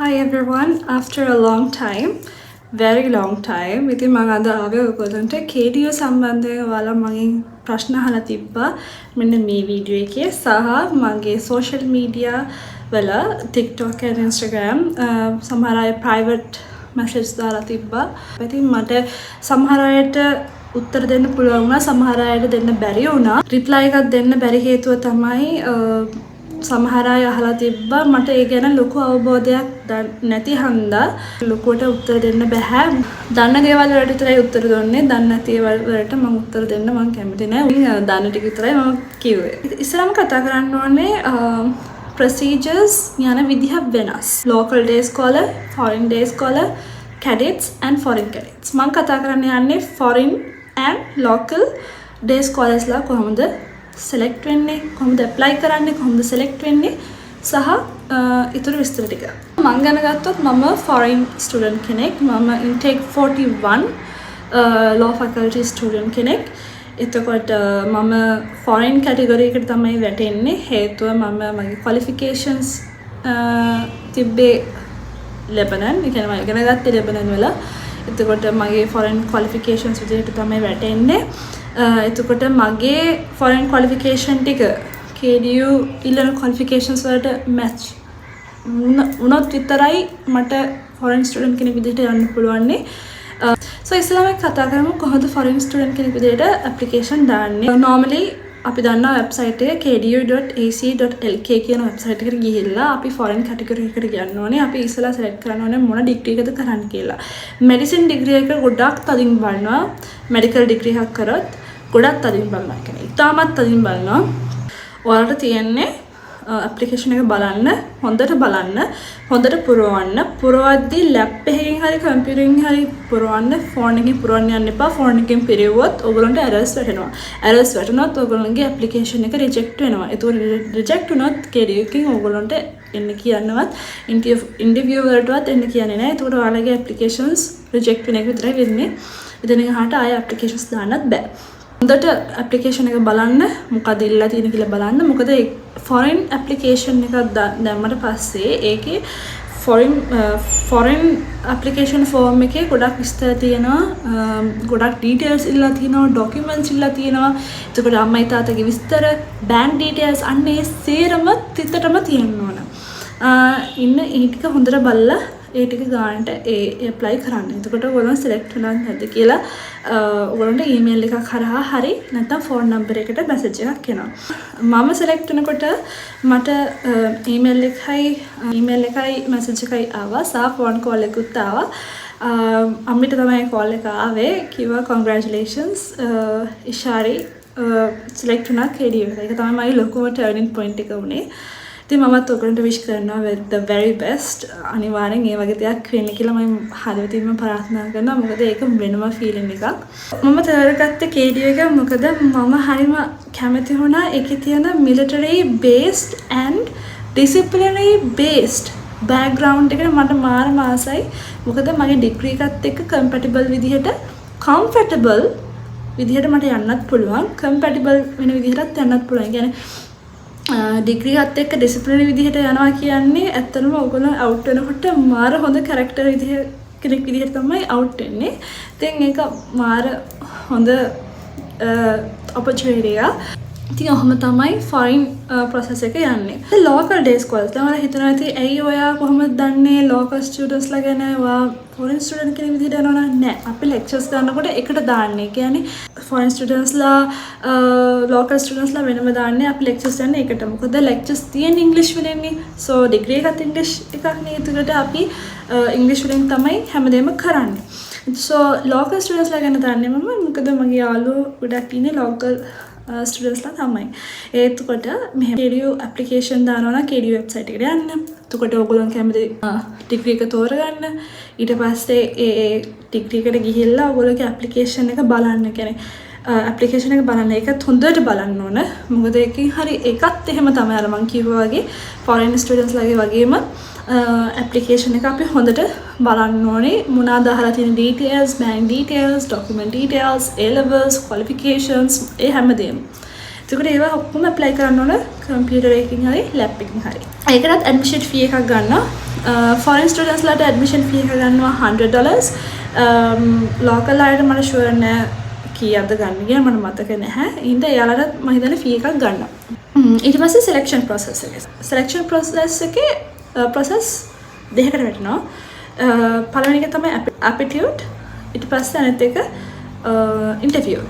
Hi everyone, after a long time, very long time. ඉතින් මම අද ආවේ ඔයගොල්ලන්ට KDU සම්බන්ධයෙන් ඔයාලා මගෙන් ප්‍රශ්න අහලා තිබ්බා මෙන්න මේ වීඩියෝ එකේ සහ මගේ social media වල TikTok and Instagram සමහර අය private message දාලා තිබ්බා. ඉතින් මට සමහර අයට උත්තර දෙන්න පුළුවන් වුණා, සමහර අයට දෙන්න බැරි වුණා. reply එකක් දෙන්න බැරි හේතුව තමයි සමහර අය අහලා තිබ්බා මට ඒ ගැන ලොකු අවබෝධයක් නැති හන්දා ලොකුවට උත්තර දෙන්න බෑ. දන්න දේවල් වලට විතරයි උත්තර දුන්නේ. දන්නේ නැති ඒවල් වලට මම උත්තර දෙන්න මම කැමති නෑ. දන්න ටික විතරයි මම කිව්වේ. ඉස්සරහම කතා කරන්න ඕනේ procedures යන විදිහ වෙනස්. Local day scholar, foreign day scholar, cadets and foreign cadets. මම කතා කරන්න යන්නේ foreign and local day scholars ලා කොහොමද select වෙන්නේ, කොහොමද apply කරන්නේ, කොහොමද select වෙන්නේ සහ ඊටු විස්තර ටික. මම ගැන ගත්තොත් මම foreign student කෙනෙක්. මම intake 41 law faculty student කෙනෙක්. එතකොට මම foreign category එකට තමයි වැටෙන්නේ. හේතුව මම මගේ qualifications තිබ්බේ Lebanon. ඒ කියන්නේ මම ඉගෙන ගත්තේ Lebanon වල. එතකොට මගේ foreign qualifications විදිහට තමයි වැටෙන්නේ. එතකොට මගේ foreign qualification ටික KDU ඉල්ලන qualifications වලට match වුණොත් විතරයි මට foreign student කෙනෙක් විදිහට යන්න පුළුවන්. So ඉස්සෙල්ලාම කතා කරමු කොහොමද foreign student කෙනෙක් විදිහට application දාන්නේ. Normally අපි දන්නා website එක kdu.ac.lk කියන website එකට ගිහිල්ලා අපි foreign category එකට යන්න ඕනේ. අපි ඉස්සෙල්ලා select කරන්න ඕනේ මොන degree එකද කරන්න කියලා. medicine degree එක ගොඩක් තදින් බලනවා. medical degree එකක් කරොත් ගොඩක් තදින් බලනවා කියන්නේ. ඉතාමත් තදින් බලනවා. ඔයාලට තියෙන්නේ application එක බලන්න, හොඳට පුරවන්න. පුරවද්දී lap එකකින් හරි computer එකකින් හරි පුරවන්න. phone එකකින් පුරවන්න යන්න එපා. phone එකකින් පිරෙව්වොත් ඔයගොල්ලන්ට errors වැටෙනවා. errors වැටුණොත් ඔයගොල්ලන්ගේ application එක reject වෙනවා. ඒක reject වුණොත් KDU එකකින් ඔයගොල්ලන්ට එන්න කියන්නවත් interview වලටවත් එන්න කියන්නේ නැහැ. ඒකට ඔයාලගේ applications reject වෙන එක විතරයි වෙන්නේ. ඉතින් එහාට ආයෙ applications දාන්නත් බෑ. හොඳට application එක බලන්න මොකද ඉල්ලලා තියෙන කියලා බලන්න. මොකද foreign application එකක් දැම්මට පස්සේ ඒකේ foreign application form එකේ ගොඩක් විස්තර තියෙනවා. ගොඩක් details ඉල්ලලා තියෙනවා, documents ඉල්ලලා තියෙනවා. එතකොට අම්මයි තාත්තගේ විස්තර, bank details අන්නේ සේරම තිතටම තියෙන්න ඕන. ඉන්න ඒ ටික හොඳට බලලා ඒ ටික ගන්නට apply කරන්න. එතකොට ඔයගොල්ලෝ select වෙනවද නැද්ද කියලා ඔයගොල්ලන්ට email එකක් හරහා හරි නැත්නම් phone number එකට message එකක් එනවා. මම select වෙනකොට මට email එකයි message එකයි ආවා සහ phone call එකකුත් ආවා. අම්මිට තමයි call එක ආවේ. කිව්වා congratulations ඉෂාරි select වුණා KDU එකට. ඒක තමයි මගේ ලොකුම turning point එක උනේ. ඉතින් මමත් ඔයගොල්ලන්ට wish කරනවා the very best. අනිවාර්යෙන් ඒ වගේ දෙයක් වෙන්න කියලා මම හදවතින්ම ප්‍රාර්ථනා කරනවා. මොකද ඒක වෙනම feeling එකක්. මම තෝරගත්තේ KDU එක මොකද මම හරිම කැමති වුණා ඒකේ තියෙන military based and disciplinary based background එකට මට මාරම ආසයි. මොකද මගේ degree එකත් එක්ක comfortable විදිහට මට යන්නත් පුළුවන්. compatible වෙන විදිහටත් යන්නත් පුළුවන්. කියන්නේ degree එකත් එක්ක disciplinary විදිහට යනවා කියන්නේ ඇත්තටම ඔයගොල්ලෝ out වෙනකොට මාර හොඳ character කෙනෙක් විදිහට තමයි out වෙන්නේ. ඉතින් ඒක මාර හොඳ opportunity එක. ඉතින් ඔහොම තමයි foreign process එක යන්නේ. local day scholars තමයි හිතනවා ඉතින් ඇයි ඔයා කොහොමද දන්නේ local students ලා ගැන ඔයා foreign student කෙනෙක් විදිහට යනවා නෑ. අපි lectures ගන්නකොට එකට දාන්නේ. කියන්නේ foreign students ලා local students ලා වෙනම දාන්නේ. අපි lectures යන්නේ එකට. මොකද lectures තියෙන්නේ English වලින්නේ. so degree එකත් English එකක් නේ. ඒකට අපි English වලින් තමයි හැමදේම කරන්නේ. so local students ලා ගැන දන්නේ මම මොකද මගේ යාළුවෝ ගොඩක් ඉන්නේ local students ලා තමයි. එතකොට මෙහෙම KDU application දානවා නම් KDU website එකට යන්න. එතකොට ඔයගොල්ලෝ කැමති degree එක තෝරගන්න. ඊට පස්සේ ඒ degree එකට ගිහිල්ලා ඔයගොල්ලෝගේ application එක බලන්න. කියන්නේ application එක බලන්න. ඒකත් හොඳට බලන්න ඕන. මොකද ඒකෙන් හරි ඒකත් එහෙම තමයි අර මම කිව්වා වගේ foreign students ලාගේ වගේම application එක අපි හොඳට බලන්න ඕනේ. මොනවාද අහලා තියෙන details, bank details, document details, A levels, qualifications ඒ හැමදේම. එතකොට ඒවා ඔක්කොම apply කරන්න ඕන computer එකකින් හරි lap එකකින් හරි. ඒකටත් admission fee එකක් ගන්නවා. foreign students ලට admission fee එක ගන්නවා $100. local අයට මට sure නෑ කීයක්ද ගන්න කියලා මට මතක නැහැ. ඉතින් එයාලට මම හිතන්නේ fee එකක් ගන්නවා. ඊට පස්සේ selection process එක. selection process එකේ process දෙකකට වැටෙනවා. පළවෙනි එක තමයි aptitude. ඊට පස්සේ අනිත් එක interview.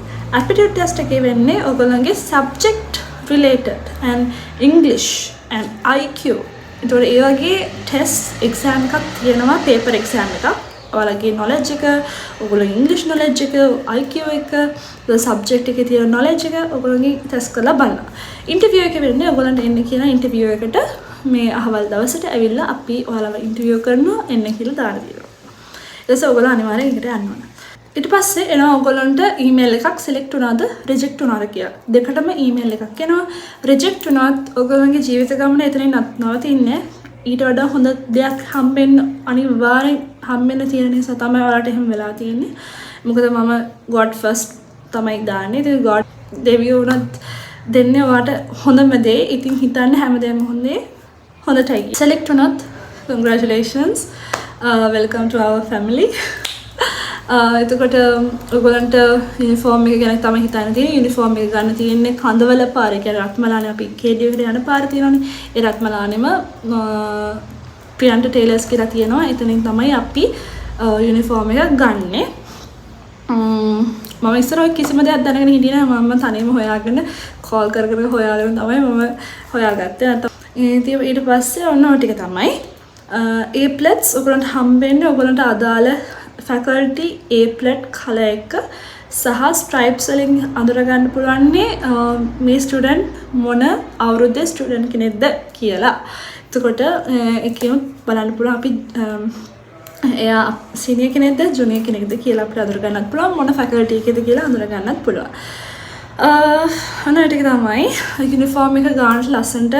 aptitude test එකේ වෙන්නේ ඔයගොල්ලන්ගේ subject related and English and IQ. ඒතකොට ඒ වගේ test exam එකක් තියෙනවා, paper exam එකක්. ඔයාලගේ knowledge එක, ඔයගොල්ලෝගේ English knowledge එක, IQ එක, subject එකේ තියෙන knowledge එක ඔයගොල්ලෝගේ test කරලා බලනවා. interview එක වෙන්නේ ඔයගොල්ලන්ට එන්න කියන interview එකට මේ අහවල් දවසට ඇවිල්ලා අපි ඔයාලව interview කරනවා එන්න කියලා දාලා දෙනවා. ඊට පස්සේ ඔයගොල්ලෝ අනිවාර්යෙන් ඒකට යන්න ඕන. ඊට පස්සේ එනවා ඔයගොල්ලන්ට email එකක් select වුණාද reject වුණාද කියලා. දෙකටම email එකක් එනවා. reject වුණාත් ඔයගොල්ලන්ගේ ජීවිත ගමන එතනින් නවතින්නේ. ඊට වඩා හොඳ දෙයක් හම්බෙන්න අනිවාර්යෙන් හම්බෙන්න තියෙන නිසා තමයි ඔයාලට එහෙම වෙලා තියෙන්නේ. මොකද මම God first තමයි දාන්නේ. ඉතින් God දෙවියෝ උනත් දෙන්නේ ඔයාලට හොඳම දේ. ඉතින් හිතන්න හැමදේම හොඳටයි. select වුණොත් congratulations. Welcome to our family. එතකොට ඔයගොල්ලන්ට යුනිෆෝම් එක ගැන තමයි හිතන්න තියෙන්නේ. යුනිෆෝම් එක ගන්න තියෙන්නේ කඳවල පාරේ. කියන්නේ රත්මලානේ අපි KD එකට යන පාර තියෙනවානේ. ඒ රත්මලානේම ප්‍රියන්ට ටේලර්ස් කියලා තියෙනවා. එතනින් තමයි අපි යුනිෆෝම් එක ගන්නෙ. මම ඉස්සර ඔය කිසිම දෙයක් දැනගෙන හිටියේ නෑ. මම තනියම හොයාගෙන කෝල් කර හොයාගෙන තමයි මම හොයාගත්තේ. නැත්නම් ඊට පස්සේ ඔන්න ඔය ටික තමයි A+ ඔයගොල්ලන්ට හම්බෙන්නේ ඔයගොල්ලන්ට අදාළ faculty A+ color එක සහ stripes වලින් අඳුර ගන්න පුළුවන්නේ මේ student මොන අවුරුද්දේ student කෙනෙක්ද කියලා. එතකොට ඒකෙන් බලන්න පුළුවන් අපි එයා senior කෙනෙක්ද junior කෙනෙක්ද කියලා අපිට අඳුර ගන්නත් පුළුවන්, මොන faculty එකේද කියලා අඳුර ගන්නත් පුළුවන්. අන්න ඒ ටික තමයි uniform එක ගානට ලස්සනට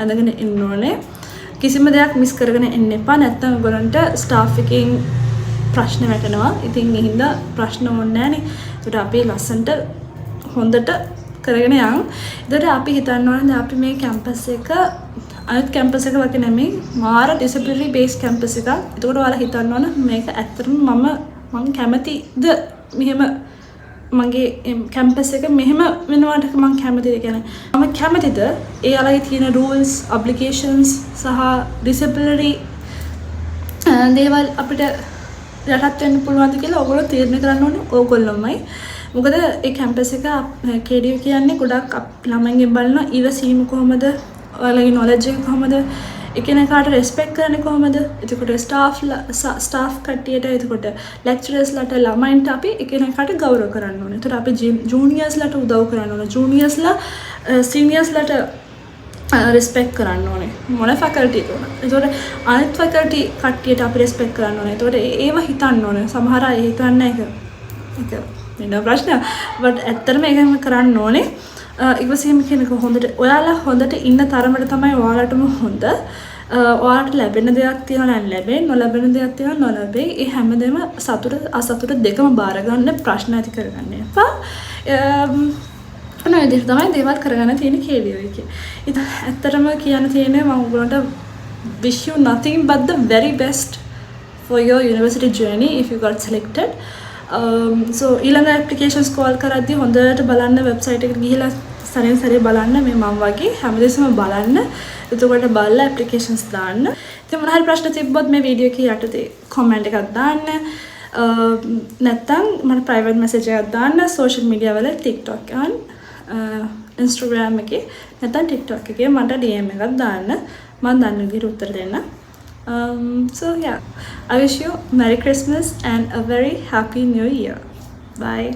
අඳගෙන ඉන්න ඕනේ. කිසිම දෙයක් මිස් කරගෙන එන්න එපා. නැත්නම් ඔයගොල්ලන්ට ස්ටාෆ් එකෙන් ප්‍රශ්න වැටෙනවා. ඉතින් ඒ හින්දා ප්‍රශ්න ඕනේ නැහනේ. ඒකට අපි ලස්සනට හොඳට කරගෙන යමු. ඒකට අපි හිතන්න ඕනේ අපි මේ කැම්පස් එක අනිත් කැම්පස් එක වගේ නෙමෙයි මාර disciplinary based කැම්පස් එකක්. ඒකට ඔයාලා හිතන්න ඕන මේක ඇත්තටම මම කැමතිද මෙහෙම මගේ කැම්පස් එක මෙහෙම වෙනවට මම කැමතිද කියන්නේ මම කැමතිද එයාලගේ තියෙන rules obligations සහ disciplinary දේවල් අපිට යටත් වෙන්න පුළුවන්ද කියලා ඔයගොල්ලෝ තීරණය කරන්න ඕනේ ඕගොල්ලෝමයි. මොකද ඒ කැම්පස් එක KDU කියන්නේ ගොඩක් ළමයින්ගෙන් බලන ඉවසීම කොහොමද, ඔයාලගේ knowledge එක කොහොමද, එකිනෙකාට respect කරන්නේ කොහොමද, එතකොට staff කට්ටියට, එතකොට lecturers ලට, ළමයින්ට අපි එකිනෙකාට ගෞරව කරන්න ඕනේ. එතකොට අපි juniors ලට උදව් කරන්න ඕනේ. juniors ලා seniors ලට respect කරන්න ඕනේ. මොන faculty එක උනත්. එතකොට අනිත් faculty කට්ටියට අපි respect කරන්න ඕනේ. එතකොට ඒව හිතන්න ඕනේ. සමහර අය හිතන්නේ ඒක වෙන ප්‍රශ්න. but ඇත්තටම ඒකම කරන්න ඕනේ. ඉවසීම කෙනෙක් හොඳට ඔයාලා හොඳට ඉන්න තරමට තමයි ඔයාලටම හොඳ. ඔයාලට ලැබෙන දෙයක් තියෙනවා නම් ලැබෙයි, නොලැබෙන දෙයක් තියෙනවා නොලැබෙයි. ඒ හැමදේම සතුට අසතුට දෙකම බාර ගන්න, ප්‍රශ්න ඇති කරගන්න එපා. අනේ විදිහට තමයි දේවල් කරගන්න තියෙන KDU එකේ. ඉතින් ඇත්තටම කියන්න තියෙන්නේ මම ඔයගොල්ලන්ට wish you nothing but the very best for your university journey if you got selected. So ඊළඟ applications call කරද්දී හොඳට බලන්න website එකට ගිහිලා සරෙන් සරේ බලන්න මේ මම වගේ හැමදේම බලන්න. එතකොට බලලා applications දාන්න. ඉතින් මොන හරි ප්‍රශ්න තිබ්බොත් මේ වීඩියෝ එකේ යටතේ comment එකක් දාන්න. නැත්නම් මට private message එකක් දාන්න social media වල TikTok and Instagram එකේ නැත්නම් TikTok එකේ මට DM එකක් දාන්න. මම දන්න විදිහට උත්තර දෙන්න. So yeah, I wish you Merry Christmas and a very happy New Year. Bye.